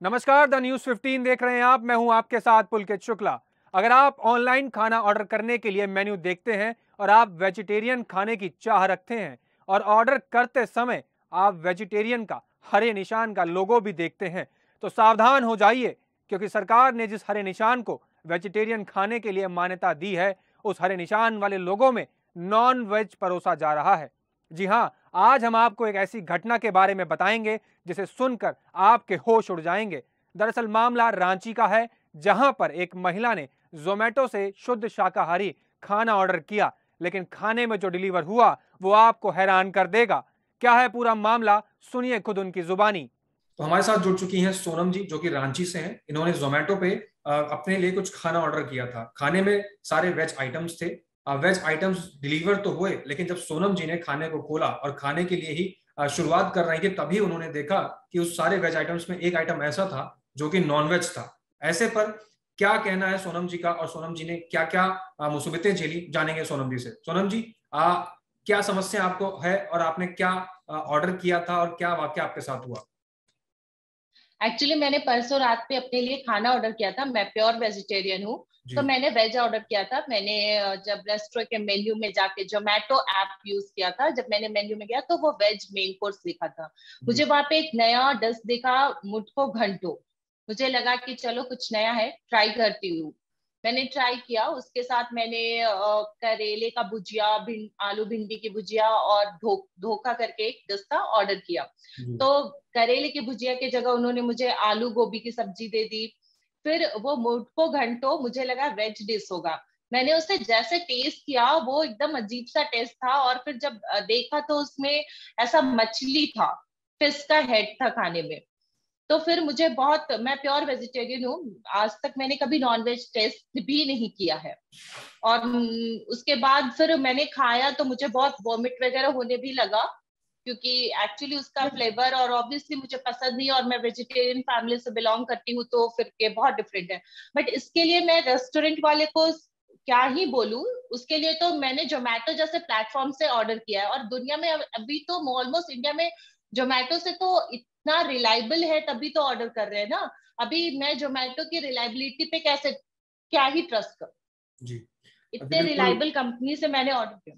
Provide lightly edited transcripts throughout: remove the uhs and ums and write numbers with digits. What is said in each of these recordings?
नमस्कार, the news 15 देख रहे हैं आप। मैं हूं आपके साथ पुलकित शुक्ला। अगर आप ऑनलाइन खाना ऑर्डर करने के लिए मेन्यू देखते हैं और आप वेजिटेरियन खाने की चाह रखते हैं और ऑर्डर करते समय आप वेजिटेरियन का हरे निशान का लोगो भी देखते हैं, तो सावधान हो जाइए, क्योंकि सरकार ने जिस हरे निशान को वेजिटेरियन खाने के लिए मान्यता दी है, उस हरे निशान वाले लोगों में नॉन वेज परोसा जा रहा है। जी हां, आज हम आपको एक ऐसी घटना के बारे में बताएंगे जिसे सुनकर आपके होश उड़ जाएंगे। दरअसल मामला रांची का है, जहां पर एक महिला ने जोमेटो से शुद्ध शाकाहारी खाना ऑर्डर किया, लेकिन खाने में जो डिलीवर हुआ वो आपको हैरान कर देगा। क्या है पूरा मामला, सुनिए खुद उनकी जुबानी। तो हमारे साथ जुड़ चुकी हैं सोनम जी, जो कि रांची से हैं। इन्होंने जोमेटो पे अपने लिए कुछ खाना ऑर्डर किया था। खाने में सारे वेज आइटम्स थे। वेज आइटम्स डिलीवर तो हुए, लेकिन जब सोनम जी ने खाने को खोला और खाने के लिए ही शुरुआत कर रही थी, तभी उन्होंने देखा कि उस सारे वेज आइटम्स में एक आइटम ऐसा था जो कि नॉन वेज था। ऐसे पर क्या कहना है सोनम जी का, और सोनम जी ने क्या क्या मुसीबतें झेली, जानेंगे सोनम जी से। सोनम जी, क्या समस्या आपको है और आपने क्या ऑर्डर किया था और क्या वाकया आपके साथ हुआ? एक्चुअली मैंने परसों रात पे अपने लिए खाना ऑर्डर किया था। मैं प्योर वेजिटेरियन हूँ। तो जी। मैंने वेज ऑर्डर किया था। मैंने जब रेस्टोरेंट के मेन्यू में जाके जोमेटो ऐप यूज किया था, जब मैंने मेन्यू में गया तो वो वेज मेन कोर्स लिखा था। जी। मुझे वहां पे एक नया डिश दिखा, मुटको घंटो। मुझे लगा कि चलो कुछ नया है, ट्राई करती हूँ। मैंने ट्राई किया। उसके साथ मैंने करेले का भुजिया, आलू भिंडी की भुजिया और धोखा करके एक डिश था, ऑर्डर किया। जी। तो करेले की भुजिया की जगह उन्होंने मुझे आलू गोभी की सब्जी दे दी। फिर वो मुटको घंटो मुझे लगा वेज डिश होगा। मैंने उसे जैसे टेस्ट किया, वो एकदम अजीब सा टेस्ट था। और फिर जब देखा तो उसमें ऐसा मछली था, फिश का हेड था खाने में। तो फिर मुझे बहुत, मैं प्योर वेजिटेरियन हूँ, आज तक मैंने कभी नॉनवेज टेस्ट भी नहीं किया है। और उसके बाद फिर मैंने खाया तो मुझे बहुत वॉमिट वगैरह होने भी लगा, क्योंकि एक्चुअली उसका फ्लेवर और ऑब्वियसली मुझे पसंद नहीं, और मैं वेजिटेरियन फैमिली से बिलोंग करती हूँ, तो फिर के बहुत डिफरेंट है। बट इसके लिए मैं रेस्टोरेंट वाले को क्या ही बोलूं। उसके लिए तो मैंने जोमेटो जैसे प्लेटफॉर्म से ऑर्डर किया है, और दुनिया में अभी तो ऑलमोस्ट इंडिया में जोमेटो से तो इतना रिलायबल है, तभी तो ऑर्डर कर रहे हैं ना। अभी मैं जोमेटो की रिलायबिलिटी पे कैसे, क्या ही ट्रस्ट कर, जी। जी इतने बिल्कुल। रिलायबल कंपनी से मैंने ऑर्डर किया।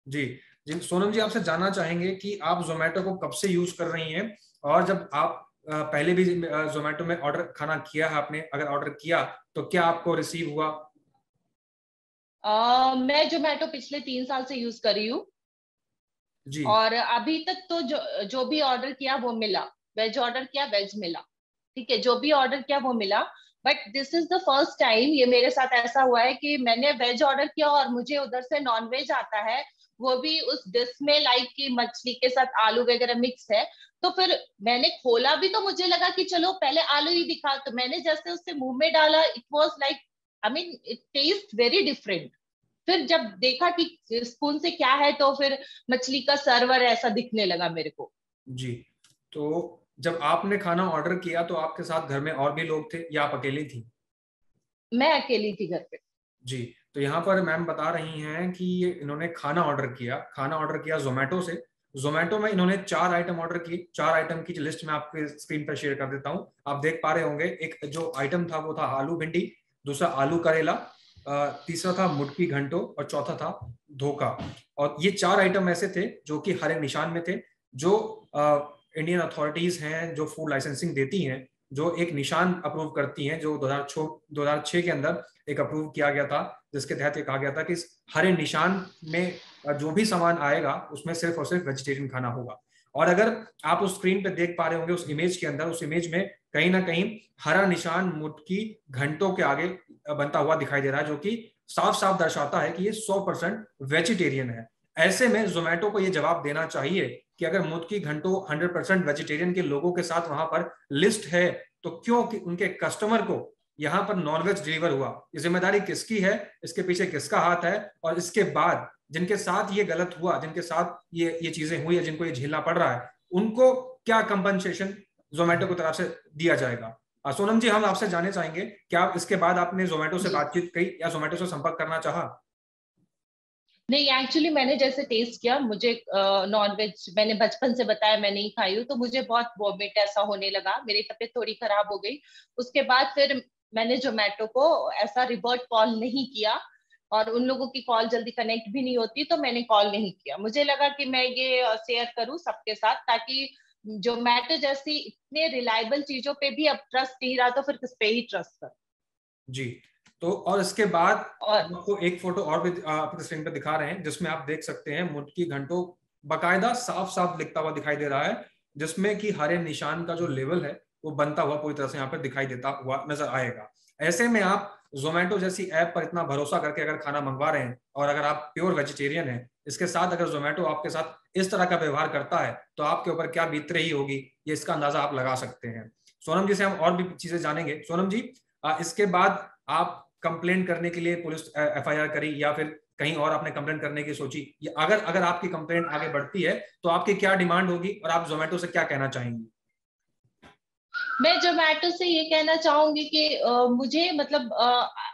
जी। जी सोनम जी, आपसे जानना चाहेंगे कि आप जोमेटो को कब से यूज कर रही हैं, और जब आप पहले भी जोमेटो में ऑर्डर खाना किया है आपने, अगर ऑर्डर किया तो क्या आपको रिसीव हुआ? मैं जोमेटो पिछले 3 साल से यूज कर रही हूँ। जी। और अभी तक तो जो भी ऑर्डर किया वो मिला। वेज ऑर्डर किया, वेज मिला। ठीक है, जो भी ऑर्डर किया वो मिला। But this is the first time ये मेरे साथ ऐसा हुआ है कि मैंने वेज ऑर्डर किया और मुझे उधर से नॉन वेज आता है, वो भी उस डिश में, लाइक की मछली के साथ आलू वगैरह मिक्स है। तो फिर मैंने खोला भी तो मुझे लगा कि चलो पहले आलू ही दिखा, तो मैंने जैसे उससे मुंह में डाला, it was like, I mean it taste very different. फिर जब देखा कि स्पून से क्या है, तो फिर मछली का सर्वर ऐसा दिखने लगा मेरे को। जी। तो जब आपने खाना ऑर्डर किया तो आपके साथ घर में और भी लोग थे या आप अकेली थी? मैं अकेली थी घर पे। जी। तो यहाँ पर मैम बता रही हैं कि इन्होंने खाना ऑर्डर किया जोमेटो से। जोमेटो में इन्होंने 4 आइटम ऑर्डर किए। 4 आइटम की लिस्ट मैं आपके स्क्रीन पर शेयर कर देता हूँ, आप देख पा रहे होंगे। एक जो आइटम था वो था आलू भिंडी, दूसरा आलू करेला, तीसरा था मुटकी घंटो, और चौथा था धोखा। और ये 4 आइटम ऐसे थे जो कि हरे निशान में थे, जो इंडियन अथॉरिटीज हैं जो फूड लाइसेंसिंग देती हैं, जो एक निशान अप्रूव करती हैं, जो 2006 के अंदर एक अप्रूव किया गया था, जिसके तहत ये कहा गया था कि इस हरे निशान में जो भी सामान आएगा उसमें सिर्फ और सिर्फ वेजिटेरियन खाना होगा। और अगर आप उस स्क्रीन पे देख पा रहे होंगे, उस इमेज के अंदर, उस इमेज में कहीं ना कहीं हरा निशान मुटकी घंटों के आगे बनता हुआ दिखाई दे रहा है, जो कि साफ साफ दर्शाता है कि ये 100% वेजिटेरियन है। ऐसे में जोमेटो को ये जवाब देना चाहिए कि अगर मुटकी घंटो 100% वेजिटेरियन के लोगों के साथ वहां पर लिस्ट है, तो क्यों कि उनके कस्टमर को यहां पर नॉनवेज डिलीवर हुआ? ये जिम्मेदारी किसकी है, इसके पीछे किसका हाथ है? और इसके बाद जिनके साथ ये गलत हुआ, जिनके साथ ये चीजें हुई है, जिनको ये झेलना पड़ रहा है, उनको क्या कंपनसेशन जोमेटो की तरफ से दिया जाएगा? सोनम जी, हम आपसे जानना चाहेंगे, क्या इसके बाद आपने जोमेटो से जी, बातचीत की या जोमेटो से संपर्क करना चाहा? नहीं, एक्चुअली मैंने जैसे टेस्ट किया, मुझे नॉन वेज मैंने बचपन से बताया मैं नहीं खाई हूँ, तो मुझे बहुत वॉमिट ऐसा होने लगा, मेरी तबीयत थोड़ी खराब हो गई। उसके बाद फिर मैंने जोमेटो को ऐसा रिवर्ट कॉल नहीं किया, और उन लोगों की कॉल जल्दी कनेक्ट भी नहीं होती, तो मैंने कॉल नहीं किया। मुझे लगा कि मैं ये शेयर करूँ सबके साथ, ताकि जोमेटो जैसी इतने रिलायबल चीजों पे भी अब ट्रस्ट नहीं रहा, तो फिर किस पे ही ट्रस्ट कर। जी। तो और इसके बाद और आपको एक फोटो और भी आपके स्क्रीन पे दिखा रहे हैं, जिसमें आप देख सकते हैं मुटकी घंटों बकायदा साफ साफ लिखता हुआ दिखाई दे रहा है, जिसमें कि हरे निशान का जो लेवल है वो बनता हुआ पूरी तरह से यहाँ पर दिखाई देता हुआ नजर आएगा। ऐसे में आप जोमेटो जैसी ऐप पर इतना भरोसा करके अगर खाना मंगवा रहे हैं, और अगर आप प्योर वेजिटेरियन हैं, इसके साथ अगर जोमेटो आपके साथ इस तरह का व्यवहार करता है, तो आपके ऊपर क्या बीत रही होगी, ये इसका अंदाजा आप लगा सकते हैं। सोनम जी से हम और भी चीजें जानेंगे। सोनम जी, इसके बाद आप कंप्लेंट करने के लिए पुलिस एफआईआर करी, या फिर कहीं और आपने कंप्लेंट करने की सोची? अगर अगर आपकी कंप्लेंट आगे बढ़ती है तो आपकी क्या डिमांड होगी, और आप जोमेटो से क्या कहना चाहेंगी? मैं जोमेटो से ये कहना चाहूंगी कि मुझे मतलब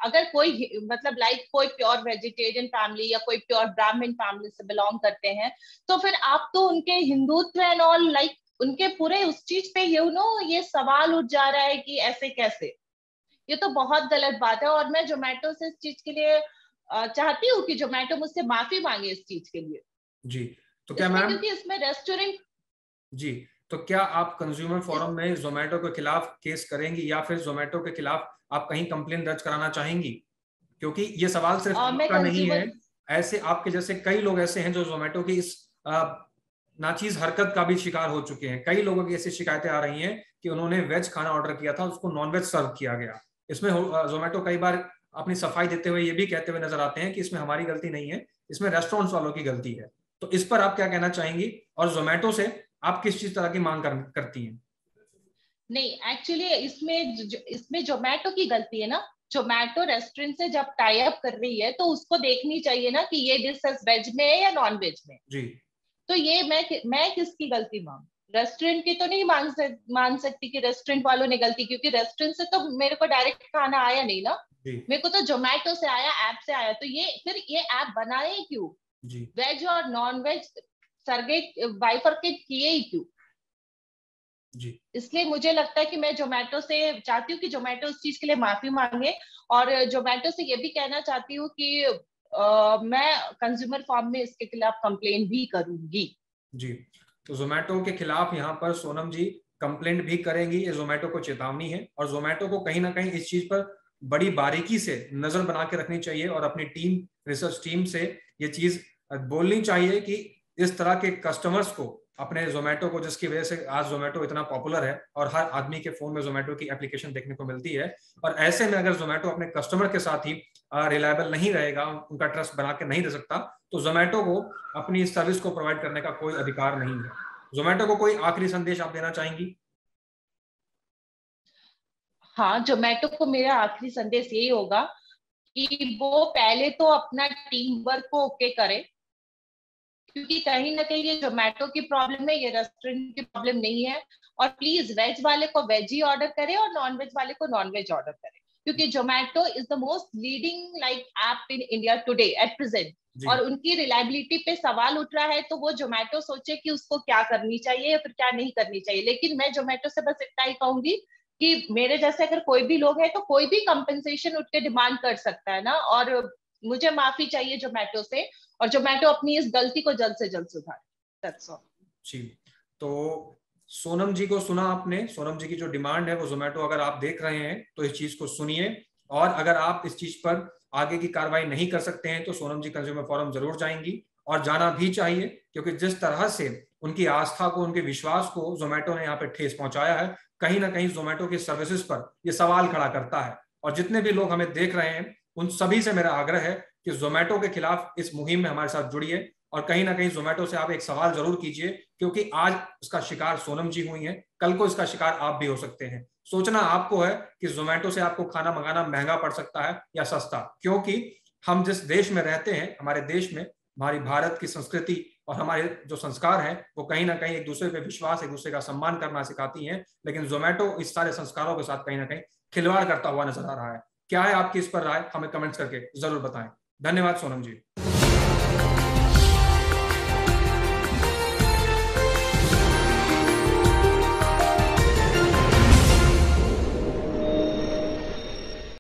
अगर कोई मतलब लाइक कोई प्योर वेजिटेरियन फैमिली या कोई प्योर ब्राह्मण फैमिली से बिलोंग करते हैं, तो फिर आप तो उनके हिंदुत्व एंड ऑल लाइक उनके पूरे उस चीज पे ये सवाल उठ जा रहा है कि ऐसे कैसे। ये तो बहुत गलत बात है, और मैं जोमेटो से इस चीज के लिए चाहती हूँ कि जोमेटो मुझसे माफी मांगे इस चीज के लिए। जी। तो क्या इसमें मैम, क्योंकि इसमें रेस्टोरेंट जी, तो क्या आप कंज्यूमर फोरम में जोमेटो के खिलाफ केस करेंगी, या फिर जोमेटो के खिलाफ आप कहीं कंप्लेन दर्ज कराना चाहेंगी? क्योंकि ये सवाल सिर्फ मैं आपका नहीं है, कंज्यूमर ऐसे आपके जैसे कई लोग ऐसे हैं जो जोमेटो की इस नाचीज हरकत का भी शिकार हो चुके हैं। कई लोगों की ऐसी शिकायतें आ रही हैं कि उन्होंने वेज खाना ऑर्डर किया था, उसको नॉन वेज सर्व किया गया। इसमें जोमेटो कई बार अपनी सफाई देते हुए ये भी कहते हुए नजर आते हैं कि इसमें हमारी गलती नहीं है, इसमें रेस्टोरेंट्स वालों की गलती है। तो इस पर आप क्या कहना चाहेंगी, और जोमेटो से आप किस चीज तरह की मांग करती हैं? नहीं, एक्चुअली इसमें जोमेटो की गलती है ना। जोमेटो रेस्टोरेंट से जब टाई अप कर रही है, तो उसको देखनी चाहिए ना कि ये डिश वेज में है या नॉन वेज में। जी। तो ये मैं किसकी गलती मांग, रेस्टोरेंट की तो नहीं मान सकती कि रेस्टोरेंट वालों ने गलती, क्योंकि रेस्टोरेंट से तो मेरे को डायरेक्ट खाना आया नहीं ना। जी। मेरे को तो जोमेटो से आया, ऐप से आया। तो ये ऐप बनाए क्यों, जी। वेज और नॉन वेज सरगेट बाइफरकेट किए ही क्यों? जी। इसलिए मुझे लगता है कि मैं जोमेटो से चाहती हूँ कि जोमेटो इस चीज के लिए माफी मांगे, और जोमेटो से ये भी कहना चाहती हूँ कि मैं कंज्यूमर फॉर्म में इसके खिलाफ कंप्लेन भी करूंगी। जी। तो जोमेटो के खिलाफ यहाँ पर सोनम जी कंप्लेंट भी करेंगी, ये जोमेटो को चेतावनी है, और जोमेटो को कहीं ना कहीं इस चीज पर बड़ी बारीकी से नजर बना के रखनी चाहिए, और अपनी टीम, रिसर्च टीम से ये चीज बोलनी चाहिए कि इस तरह के कस्टमर्स को, अपने जोमेटो को, जिसकी वजह से आज जोमेटो इतना पॉपुलर है और हर आदमी के फोन में जोमेटो की एप्लीकेशन देखने को मिलती है, और ऐसे में अगर जोमेटो अपने कस्टमर के साथ ही रिलायबल नहीं रहेगा, उनका ट्रस्ट बना के नहीं रह सकता, तो जोमेटो को अपनी इस सर्विस को प्रोवाइड करने का कोई अधिकार नहीं है। जोमेटो को कोई आखिरी संदेश आप देना चाहेंगी? हाँ, जोमेटो को मेरा आखिरी संदेश यही होगा कि वो पहले तो अपना टीम वर्क को ओके करे, क्योंकि कहीं ना कहीं ये जोमेटो की प्रॉब्लम है, ये रेस्टोरेंट की प्रॉब्लम नहीं है। और प्लीज वेज वाले को वेज ही ऑर्डर करे और नॉन वेज वाले को नॉन वेज ऑर्डर करे, क्योंकि Zomato is the most leading like app in India today at present. और उनकी रिलायबिलिटी पे सवाल उठ रहा है, तो वो जोमेटो सोचे कि उसको क्या करनी चाहिए या फिर क्या नहीं करनी चाहिए। लेकिन मैं जोमेटो से बस इतना ही कहूंगी कि मेरे जैसे अगर कोई भी लोग हैं, तो कोई भी कंपनसेशन उठ के डिमांड कर सकता है ना। और मुझे माफी चाहिए जोमेटो से, और जोमेटो अपनी इस गलती को जल्द से जल्द सुधारे। That's all. जी। तो सोनम जी को सुना आपने, सोनम जी की जो डिमांड है वो जोमेटो, अगर आप देख रहे हैं तो इस चीज को सुनिए, और अगर आप इस चीज पर आगे की कार्रवाई नहीं कर सकते हैं तो सोनम जी कंज्यूमर फोरम जरूर जाएंगी, और जाना भी चाहिए, क्योंकि जिस तरह से उनकी आस्था को, उनके विश्वास को जोमेटो ने यहाँ पे ठेस पहुंचाया है, कहीं ना कहीं जोमेटो की सर्विसेज पर यह सवाल खड़ा करता है। और जितने भी लोग हमें देख रहे हैं, उन सभी से मेरा आग्रह है कि जोमेटो के खिलाफ इस मुहिम में हमारे साथ जुड़िए, और कहीं ना कहीं जोमेटो से आप एक सवाल जरूर कीजिए, क्योंकि आज इसका शिकार सोनम जी हुई हैं, कल को इसका शिकार आप भी हो सकते हैं। सोचना आपको है कि जोमेटो से आपको खाना मंगाना महंगा पड़ सकता है या सस्ता, क्योंकि हम जिस देश में रहते हैं, हमारे देश में हमारी भारत की संस्कृति और हमारे जो संस्कार हैं वो कहीं ना कहीं एक दूसरे पे विश्वास, एक दूसरे का सम्मान करना सिखाती हैं, लेकिन जोमेटो इस सारे संस्कारों के साथ कहीं ना कहीं खिलवाड़ करता हुआ नजर आ रहा है। क्या है आपकी इस पर राय, हमें कमेंट्स करके जरूर बताएं। धन्यवाद सोनम जी।